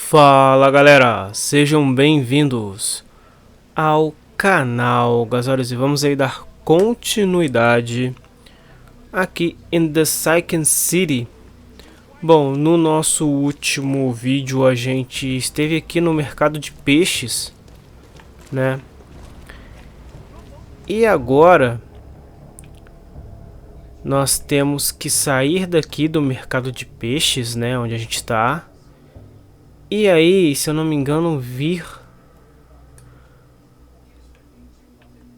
Fala galera, sejam bem-vindos ao canal Gasórios e vamos aí dar continuidade aqui em The Second City. Bom, no nosso último vídeo a gente esteve aqui no mercado de peixes, né? E agora nós temos que sair daqui do mercado de peixes, né? Onde a gente está. E aí, se eu não me engano, vir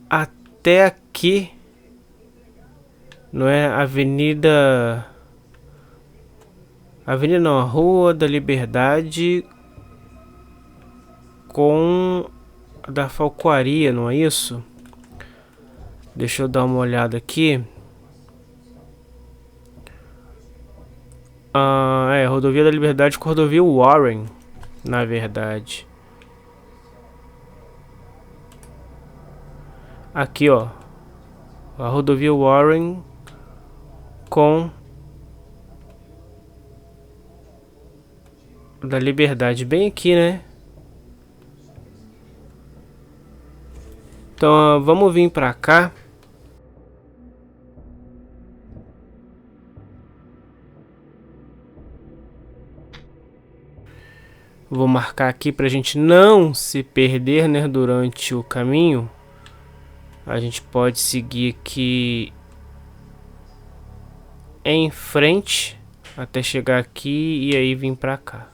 até aqui, não é? Avenida não, a Rua da Liberdade com a da Falcoaria, não é isso? Deixa eu dar uma olhada aqui. Rodovia da Liberdade com rodovia Warren, na verdade. Aqui, ó. A rodovia Warren com da Liberdade, bem aqui, né? Então, vamos vir pra cá. Vou marcar aqui pra gente não se perder, né, durante o caminho. A gente pode seguir aqui em frente até chegar aqui e aí vir pra cá.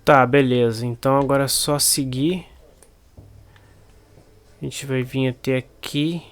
Tá, beleza. Então agora é só seguir. A gente vai vir até aqui.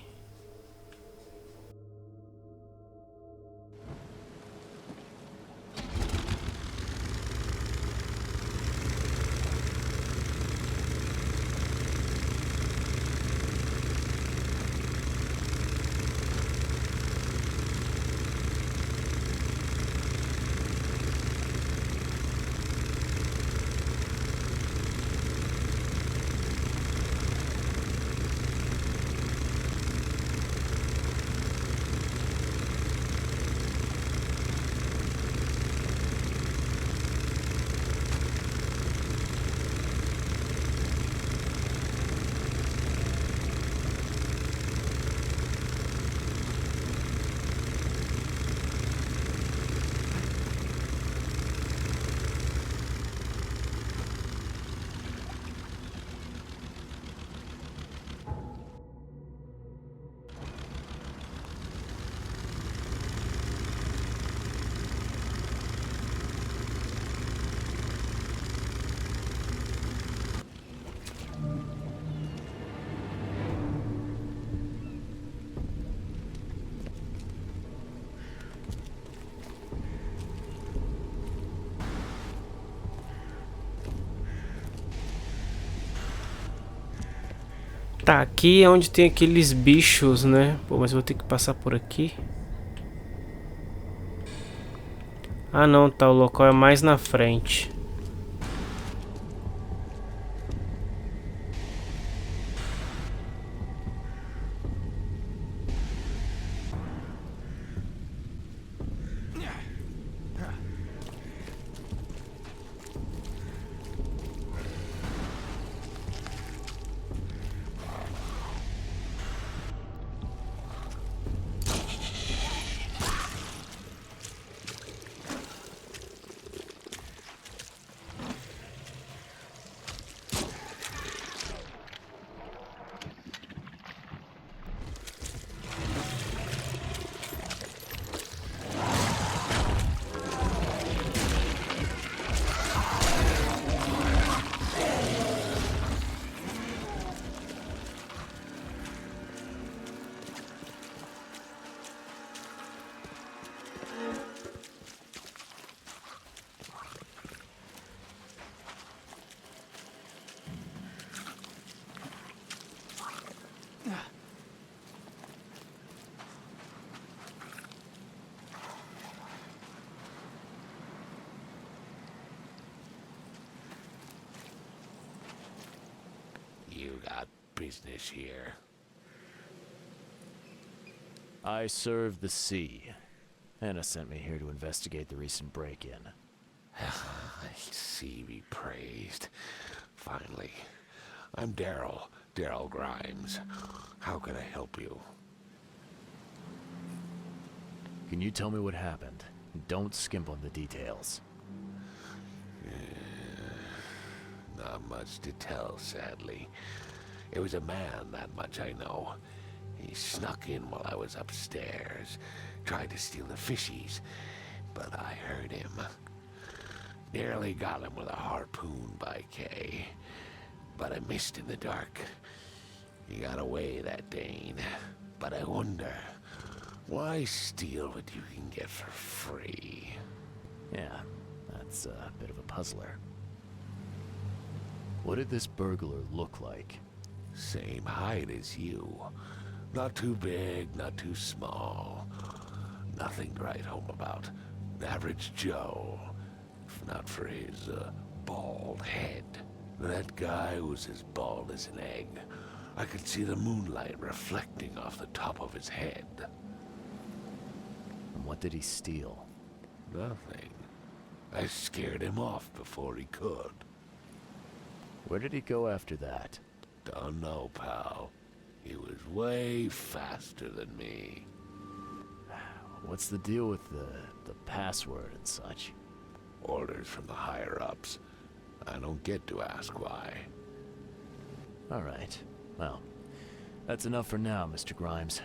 Tá, aqui é onde tem aqueles bichos, né? Pô, mas eu vou ter que passar por aqui. Ah não, tá, o local é mais na frente. got business here. I serve the sea. Anna sent me here to investigate the recent break-in. Sea be praised. Finally. I'm Daryl Grimes. How can I help you? Can you tell me what happened? Don't skimp on the details. Not much to tell, sadly. It was a man, that much I know. He snuck in while I was upstairs, tried to steal the fishies, but I heard him. Nearly got him with a harpoon by Kay, but I missed in the dark. He got away, that Dane, but I wonder, why steal what you can get for free? Yeah, that's a bit of a puzzler. What did this burglar look like? Same height as you. Not too big, not too small. Nothing to write home about. Average Joe. If not for his, bald head. That guy was as bald as an egg. I could see the moonlight reflecting off the top of his head. And what did he steal? Nothing. I scared him off before he could. Where did he go after that? Don't know, pal. He was way faster than me. What's the deal with the password and such? Orders from the higher-ups. I don't get to ask why. All right. Well, that's enough for now, Mr. Grimes.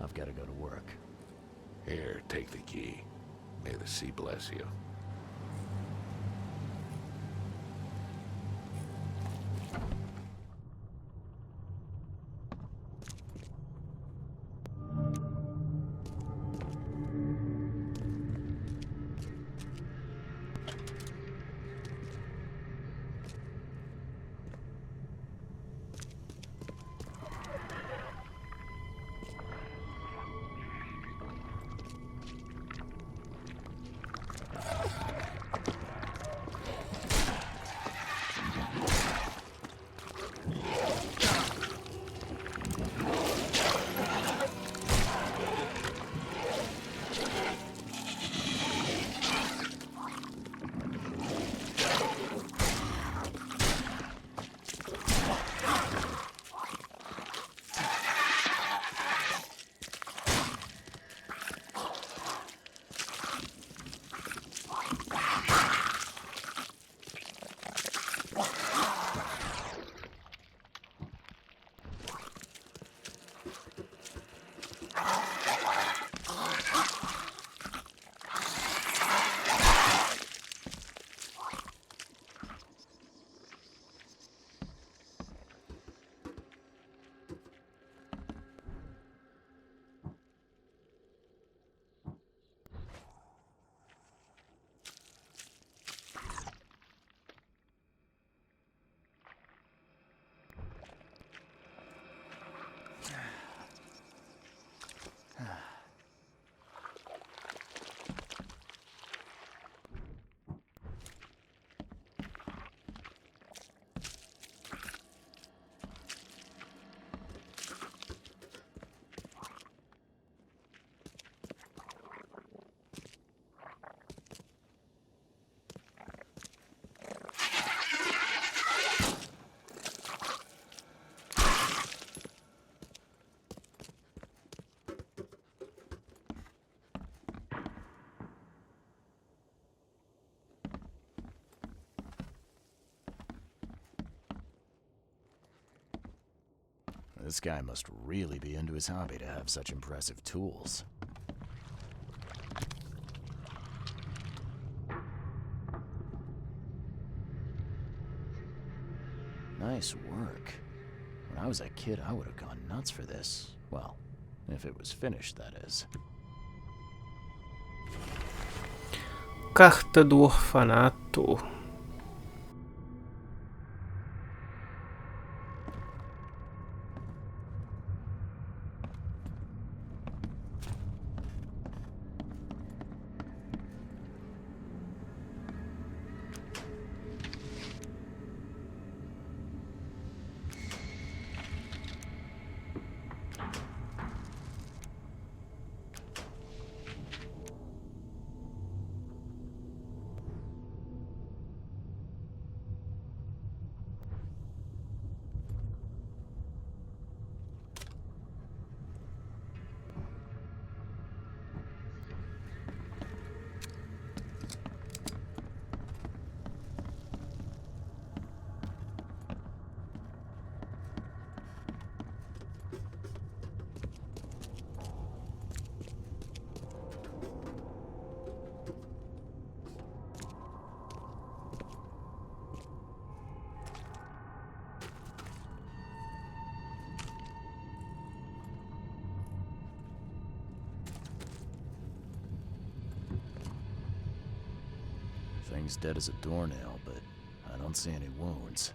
I've got to go to work. Here, take the key. May the sea bless you. This guy must really be into his hobby to have such impressive tools. Nice work. When I was a kid, I would have gone nuts for this. Well, if it was finished, that is. Carta do orfanato. Thing's dead as a doornail, but I don't see any wounds.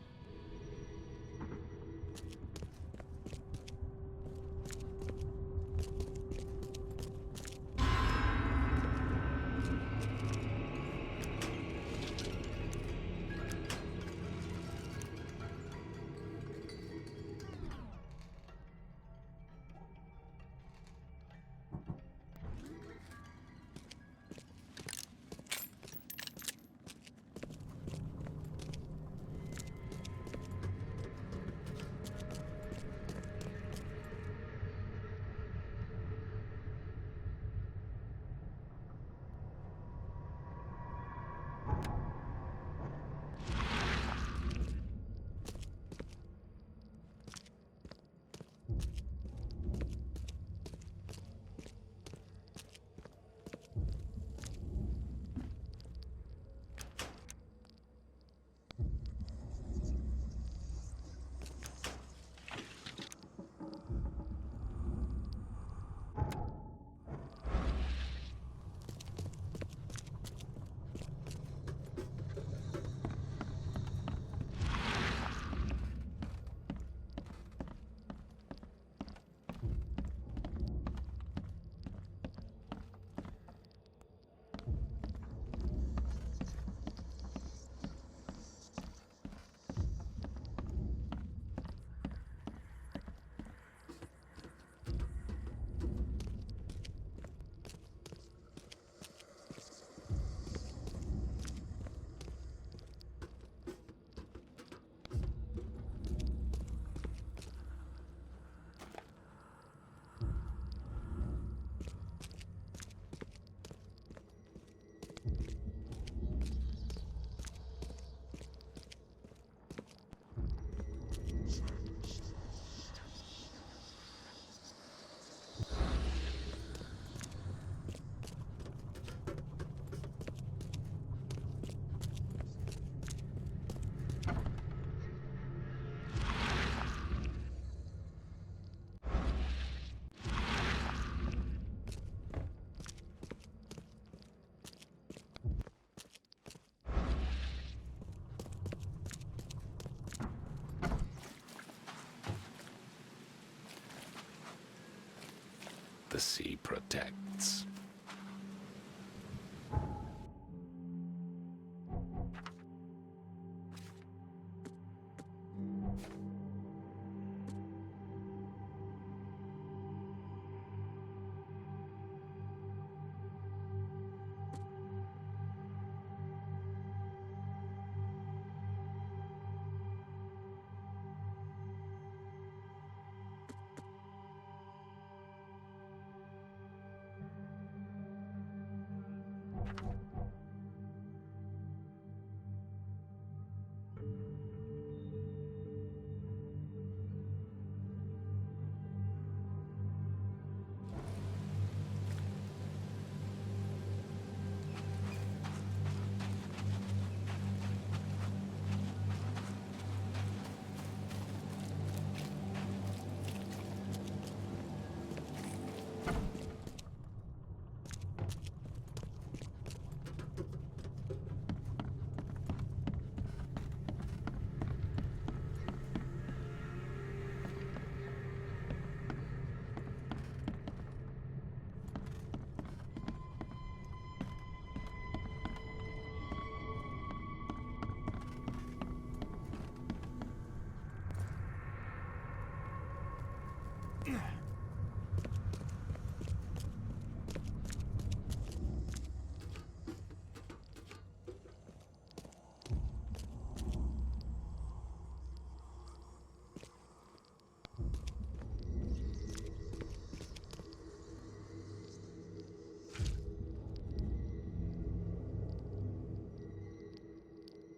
The sea protects.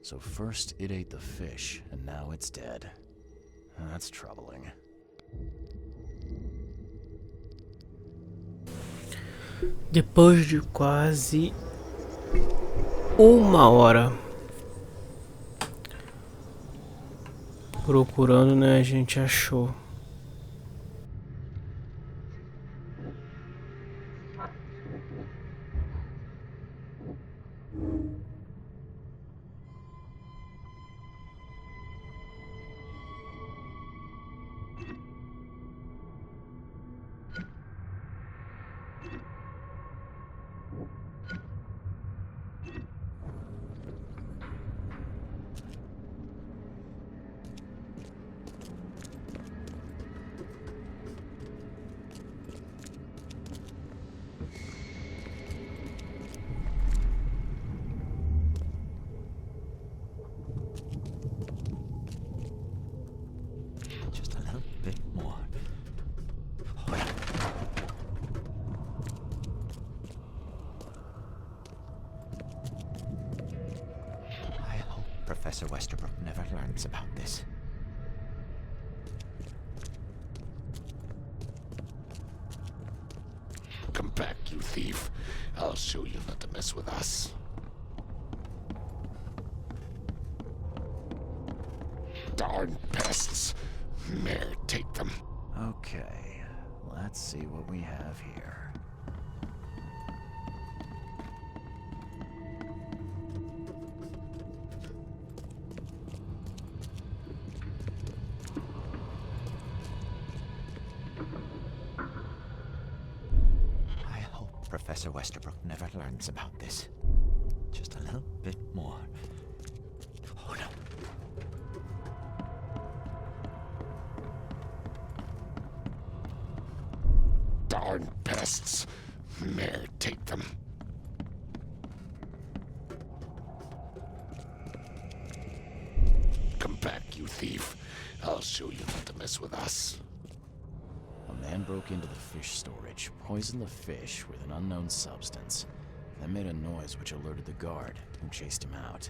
So first it ate the fish, and now it's dead. That's troubling. Depois de quase uma hora procurando, né, a gente achou. Professor Westerbrook never learns about this. Come back, you thief. I'll show you not to mess with us. Darn pests. Mayor, take them. Okay, let's see what we have here. I hope Professor Westerbrook never learns about this. Just a little bit more. Oh no. Darn pests. Mayor, take them. Come back, you thief. I'll show you not to mess with us. A man broke into the fish storage, poisoned the fish with an unknown substance, then made a noise which alerted the guard, who chased him out.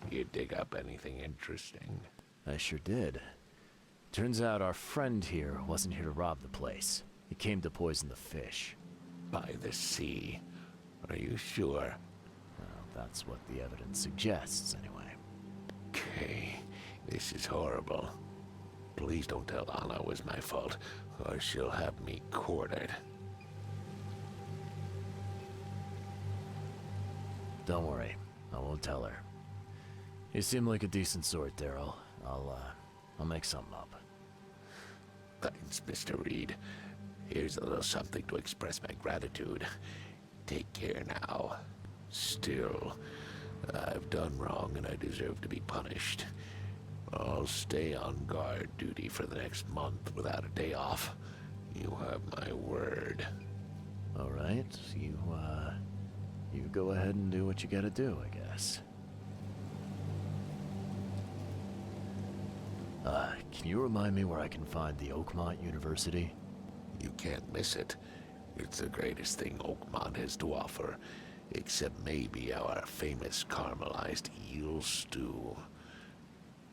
You dig up anything interesting? I sure did. Turns out our friend here wasn't here to rob the place. He came to poison the fish. By the sea. Are you sure? Well, that's what the evidence suggests, anyway. Okay, this is horrible. Please don't tell Anna it was my fault, or she'll have me quartered. Don't worry, I won't tell her. You seem like a decent sort, Daryl. I'll make something up. Thanks, Mr. Reed. Here's a little something to express my gratitude. Take care now. Still, I've done wrong and I deserve to be punished. I'll stay on guard duty for the next month without a day off. You have my word. All right, you go ahead and do what you gotta do, I guess. Can you remind me where I can find the Oakmont University? You can't miss it. It's the greatest thing Oakmont has to offer, except maybe our famous caramelized eel stew.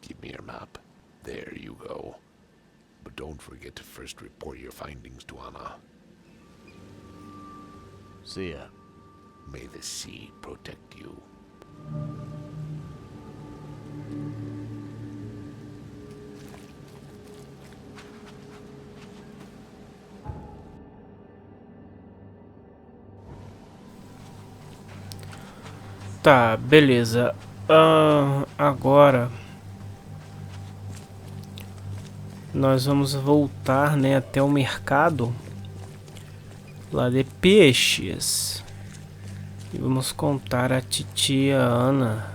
Give me your map. There you go. But don't forget to first report your findings to Anna. See ya. May the sea protect you. Tá, beleza. Agora nós vamos voltar, né, até o mercado lá de peixes e vamos contar a titia Ana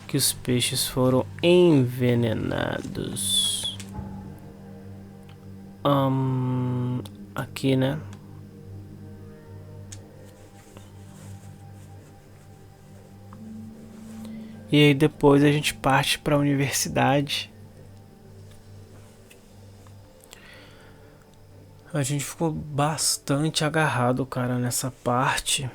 que os peixes foram envenenados. Aqui, né? E aí depois a gente parte para a universidade. A gente ficou bastante agarrado, cara, nessa parte.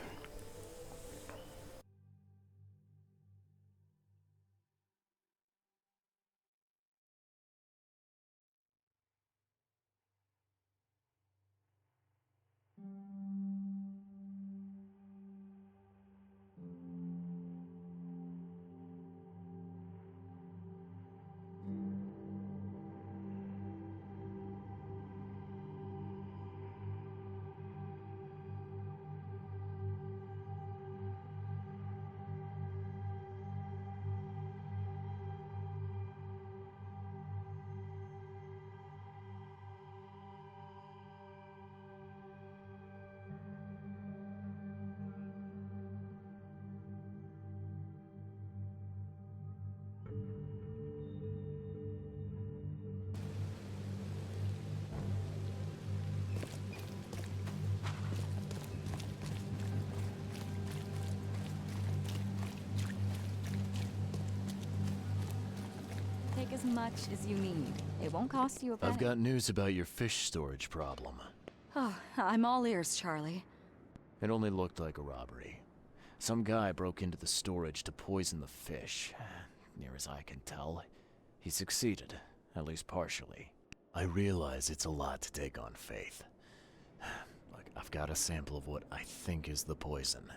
Take as much as you need. It won't cost you a penny. I've got news about your fish storage problem. Oh, I'm all ears, Charlie. It only looked like a robbery. Some guy broke into the storage to poison the fish. Near as I can tell, he succeeded, at least partially. I realize it's a lot to take on faith. Look, I've got a sample of what I think is the poison,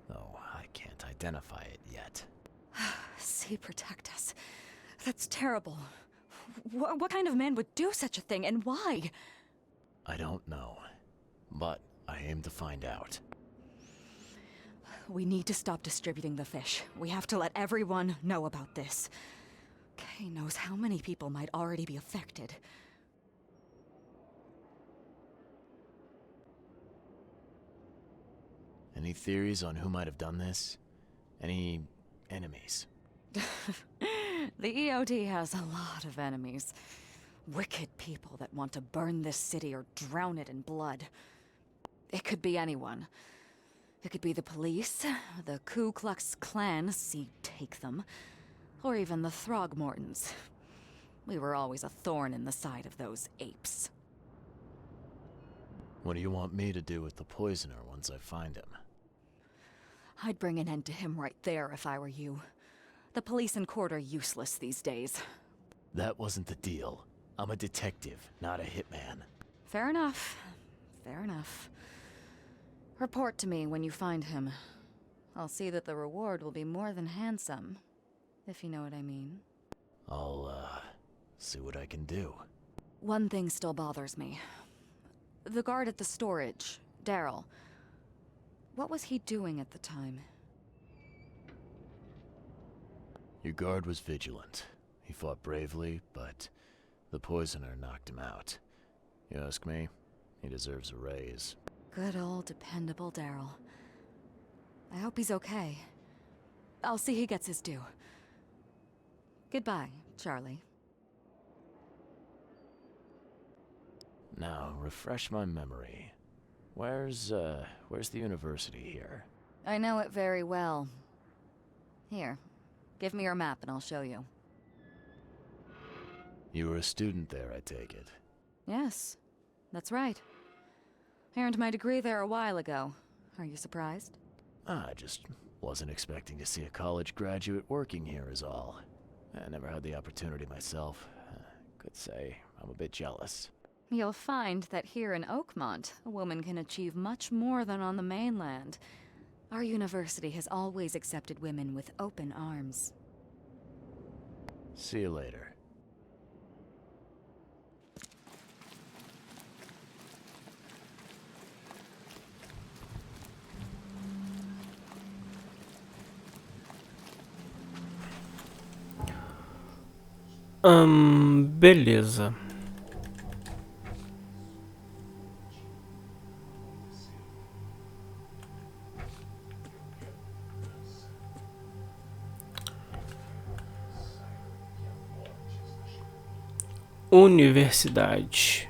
though I can't identify it yet. See, protect us. That's terrible. What kind of man would do such a thing, and why? I don't know, but I aim to find out. We need to stop distributing the fish. We have to let everyone know about this. Kay knows how many people might already be affected. Any theories on who might have done this? Any enemies? The EOD has a lot of enemies. Wicked people that want to burn this city or drown it in blood. It could be anyone. It could be the police, the Ku Klux Klan, see, take them, or even the Throgmortons. We were always a thorn in the side of those apes. What do you want me to do with the poisoner once I find him? I'd bring an end to him right there if I were you. The police and court are useless these days. That wasn't the deal. I'm a detective, not a hitman. Fair enough. Fair enough. Report to me when you find him. I'll see that the reward will be more than handsome, if you know what I mean. I'll, see what I can do. One thing still bothers me. The guard at the storage, Daryl. What was he doing at the time? Your guard was vigilant. He fought bravely, but the poisoner knocked him out. You ask me, he deserves a raise. Good old dependable Daryl. I hope he's okay. I'll see he gets his due. Goodbye, Charlie. Now, refresh my memory. Where's the university here? I know it very well. Here, give me your map and I'll show you. You were a student there, I take it. Yes, that's right. I earned my degree there a while ago. Are you surprised? I just wasn't expecting to see a college graduate working here is all. I never had the opportunity myself. Could say I'm a bit jealous. You'll find that here in Oakmont, a woman can achieve much more than on the mainland. Our university has always accepted women with open arms. See you later. Beleza. Universidade.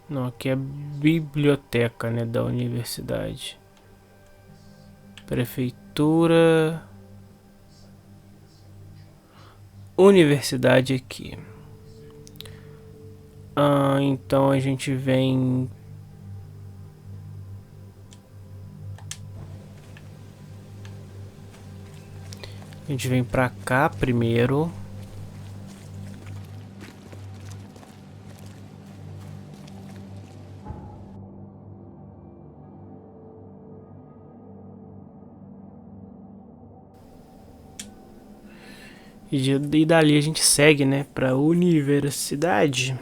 Não, aqui é biblioteca, né, da universidade. Prefeitura. universidade aqui. Então a gente vem... A gente vem pra cá primeiro. E dali a gente segue, né, pra universidade.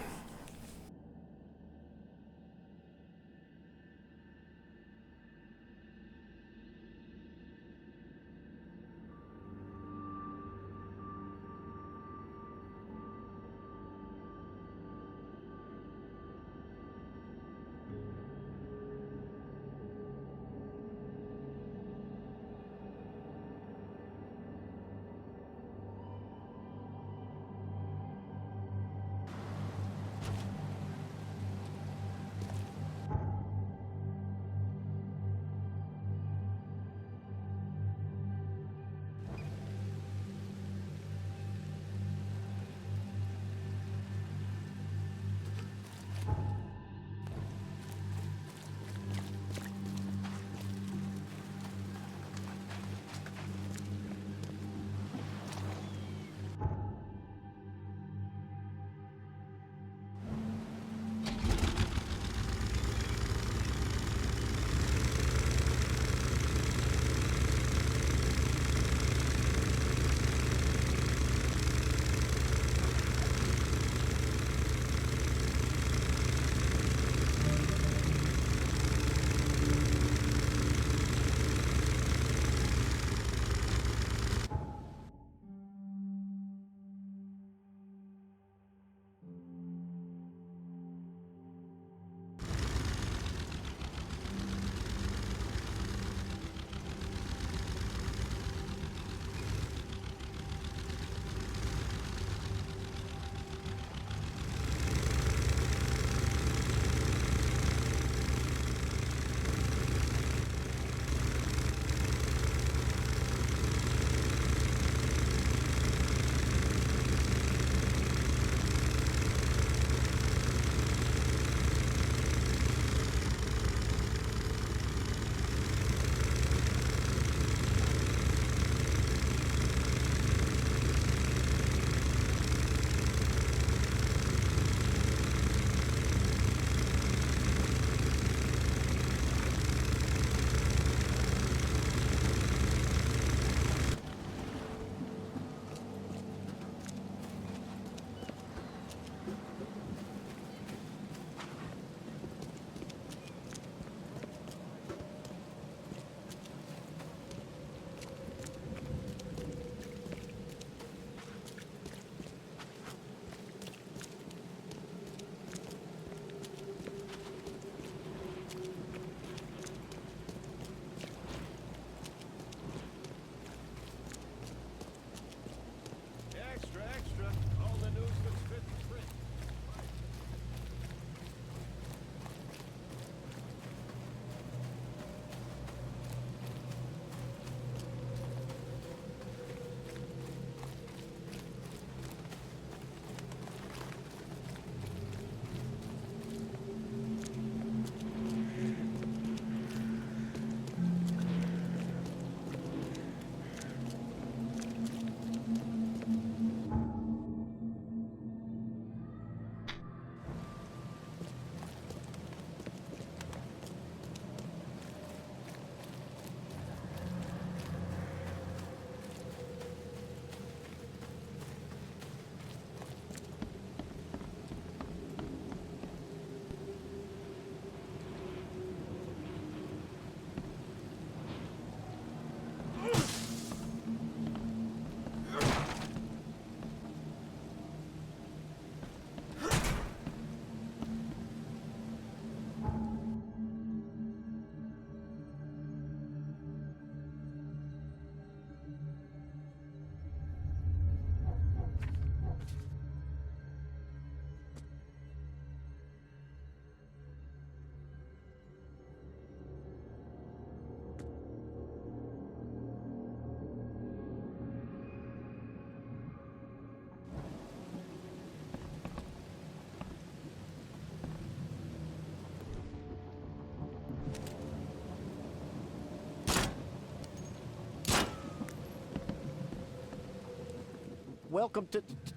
Welcome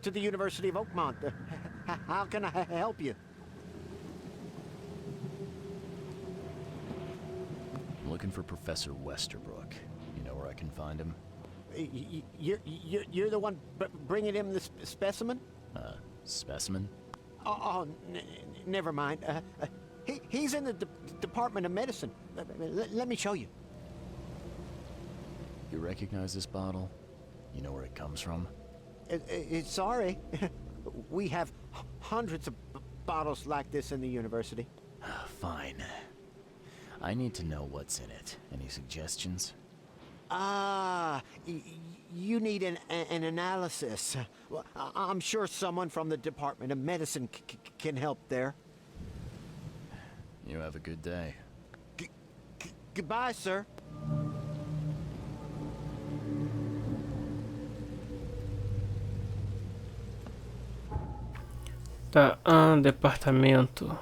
to the University of Oakmont. How can I help you? I'm looking for Professor Westerbrook. You know where I can find him? You're the one bringing him the specimen? Specimen? Oh, never mind. He's in the Department of Medicine. Let me show you. You recognize this bottle? You know where it comes from? Sorry. We have hundreds of bottles like this in the university. Fine. I need to know what's in it. Any suggestions? You need an analysis. Well, I'm sure someone from the Department of Medicine can help there. You have a good day. Goodbye, sir. Tá, departamento.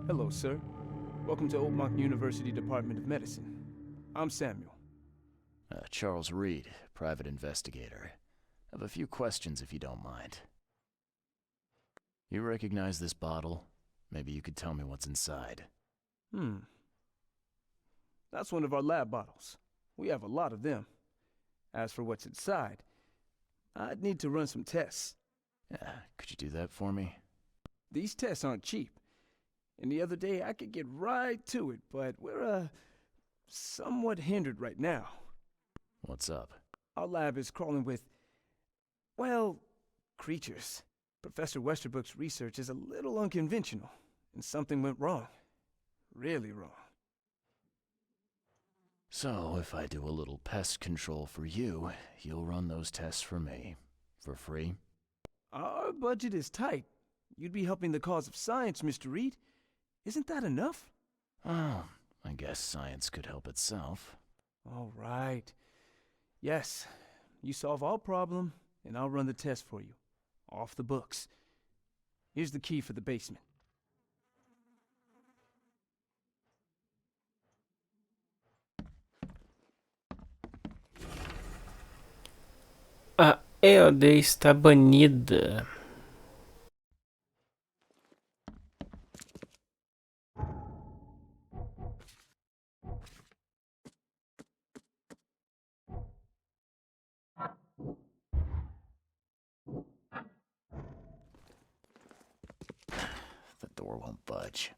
Hello, sir. Welcome to Oakmont University Department of Medicine. I'm Samuel. Charles Reed, private investigator. I have a few questions if you don't mind. You recognize this bottle? Maybe you could tell me what's inside. That's one of our lab bottles. We have a lot of them. As for what's inside, I'd need to run some tests. Could you do that for me? These tests aren't cheap. And the other day I could get right to it, but we're, somewhat hindered right now. What's up? Our lab is crawling with, well, creatures. Professor Westerbrook's research is a little unconventional, and something went wrong. Really wrong. So, if I do a little pest control for you, you'll run those tests for me. For free? Our budget is tight. You'd be helping the cause of science, Mr. Reed. Isn't that enough? Oh, I guess science could help itself. All right. Yes, you solve our problem, and I'll run the test for you. Off the books. Here's the key for the basement. A EOD está banida. The door won't budge.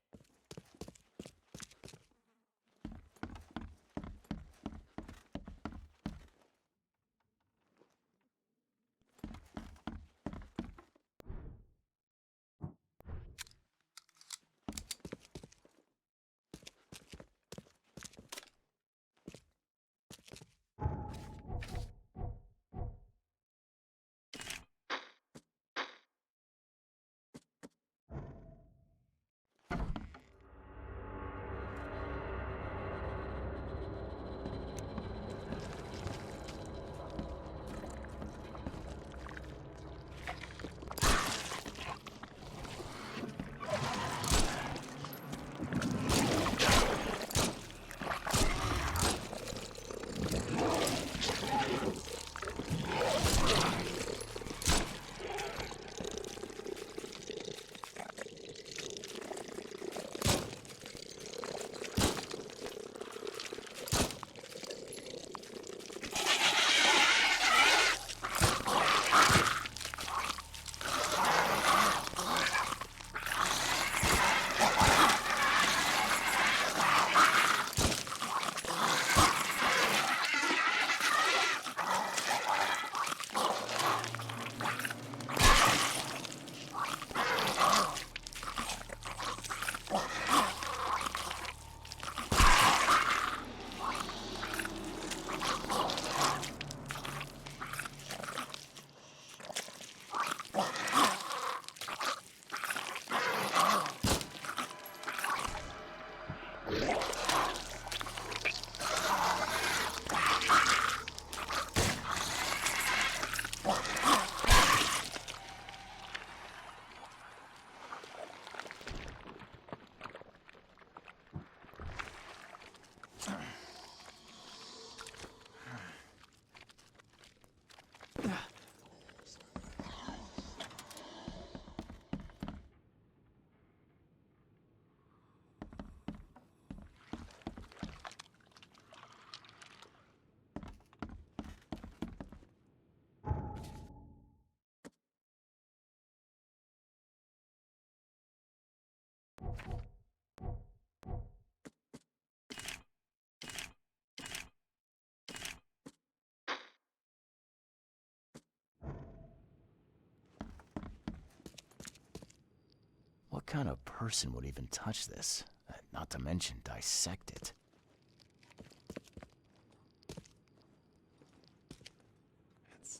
What kind of person would even touch this? Not to mention dissect it.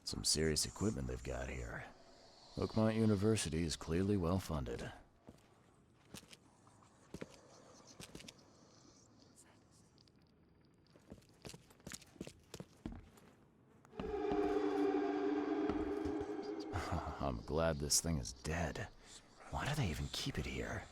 Some serious equipment they've got here. Oakmont University is clearly well funded. I'm glad this thing is dead. Why do they even keep it here?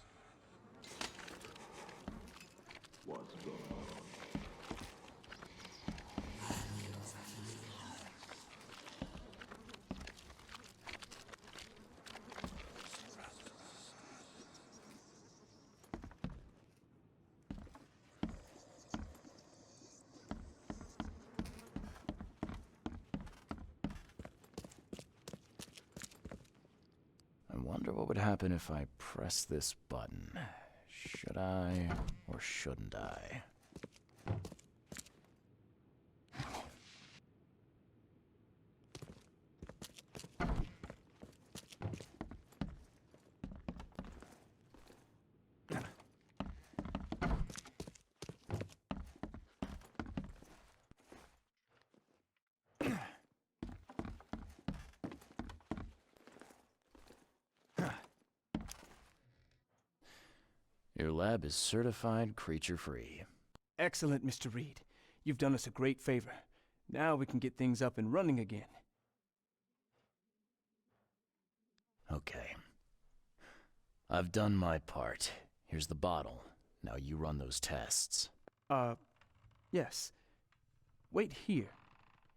I wonder what would happen if I press this button. Should I or shouldn't I? Your lab is certified creature-free. Excellent, Mr. Reed. You've done us a great favor. Now we can get things up and running again. Okay. I've done my part. Here's the bottle. Now you run those tests. Yes. Wait here.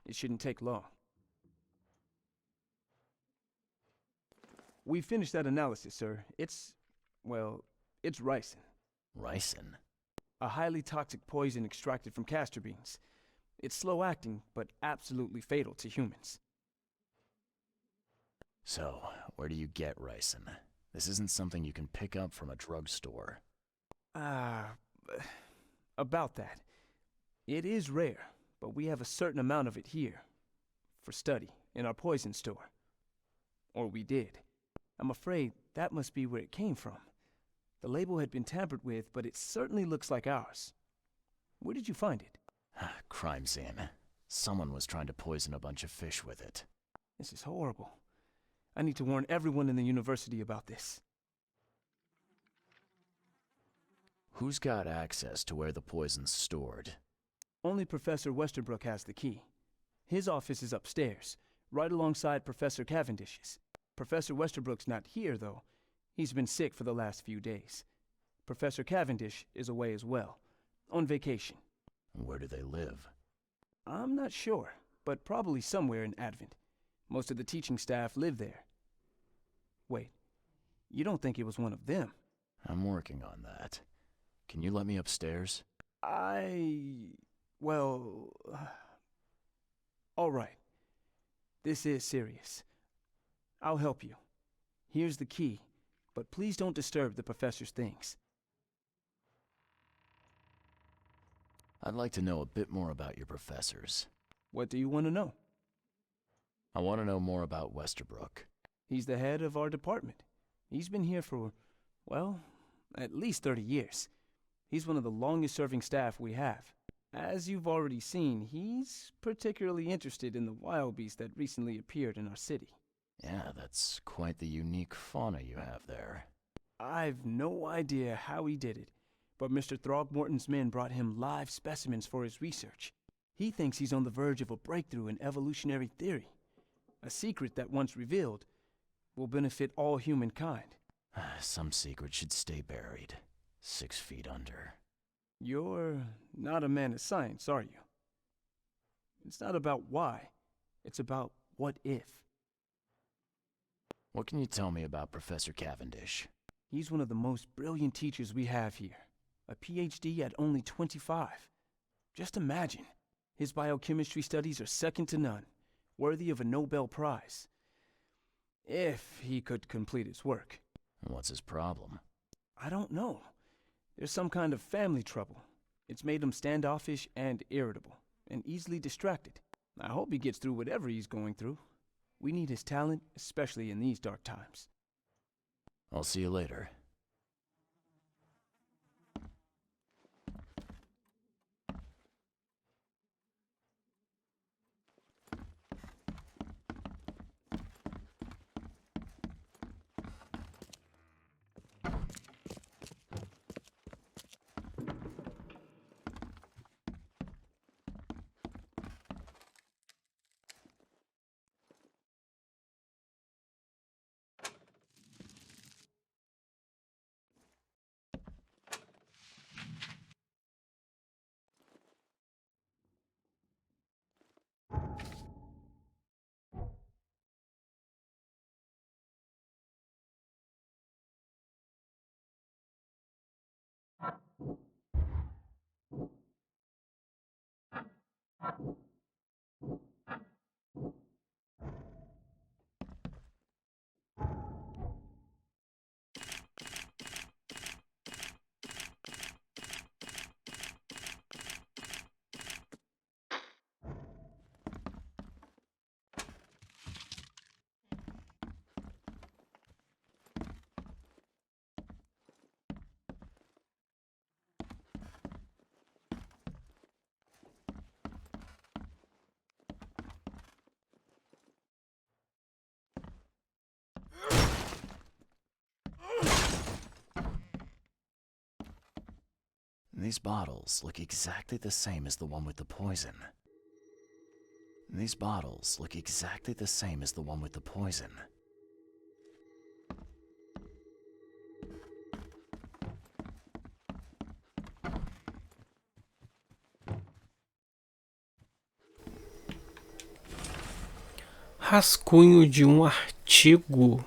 It shouldn't take long. We finished that analysis, sir. It's ricin. Ricin? A highly toxic poison extracted from castor beans. It's slow-acting, but absolutely fatal to humans. So, where do you get ricin? This isn't something you can pick up from a drugstore. About that. It is rare, but we have a certain amount of it here. For study, in our poison store. Or we did. I'm afraid that must be where it came from. The label had been tampered with, but it certainly looks like ours. Where did you find it? Crime scene. Someone was trying to poison a bunch of fish with it. This is horrible. I need to warn everyone in the university about this. Who's got access to where the poison's stored? Only Professor Westerbrook has the key. His office is upstairs, right alongside Professor Cavendish's. Professor Westerbrook's not here, though. He's been sick for the last few days. Professor Cavendish is away as well, on vacation. Where do they live? I'm not sure, but probably somewhere in Advent. Most of the teaching staff live there. Wait, you don't think it was one of them? I'm working on that. Can you let me upstairs? Well... all right. This is serious. I'll help you. Here's the key, but please don't disturb the professor's things. I'd like to know a bit more about your professors. What do you want to know? I want to know more about Westerbrook. He's the head of our department. He's been here for, well, at least 30 years. He's one of the longest-serving staff we have. As you've already seen, he's particularly interested in the wild beast that recently appeared in our city. Yeah, that's quite the unique fauna you have there. I've no idea how he did it, but Mr. Throgmorton's men brought him live specimens for his research. He thinks he's on the verge of a breakthrough in evolutionary theory. A secret that, once revealed, will benefit all humankind. Some secret should stay buried, 6 feet under. You're not a man of science, are you? It's not about why. It's about what if. What can you tell me about Professor Cavendish? He's one of the most brilliant teachers we have here. A PhD at only 25. Just imagine. His biochemistry studies are second to none, worthy of a Nobel Prize. If he could complete his work. What's his problem? I don't know. There's some kind of family trouble. It's made him standoffish and irritable, and easily distracted. I hope he gets through whatever he's going through. We need his talent, especially in these dark times. I'll see you later. These bottles look exactly the same as the one with the poison. These bottles look exactly the same as the one with the poison. Rascunho de um artigo.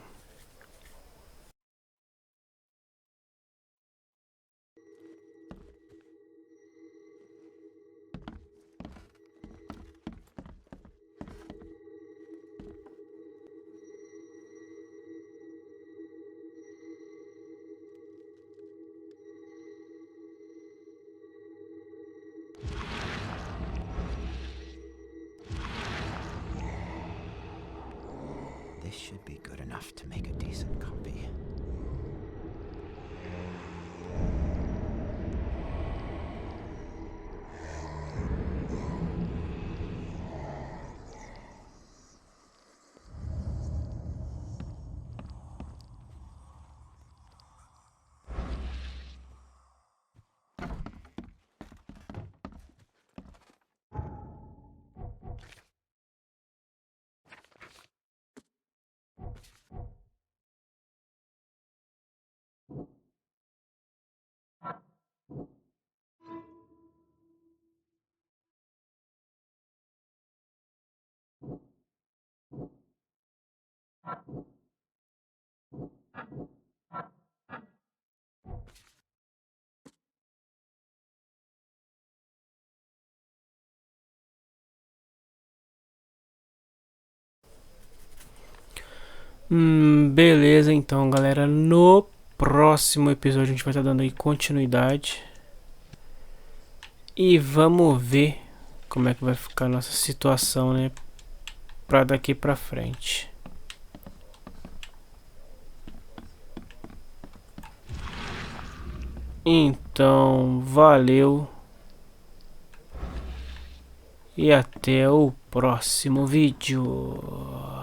This should be good enough to make a decent copy. Beleza, então, galera. No próximo episódio a gente vai estar dando aí continuidade. E vamos ver como é que vai ficar a nossa situação, né? Pra daqui pra frente. Então, valeu. E até o próximo vídeo.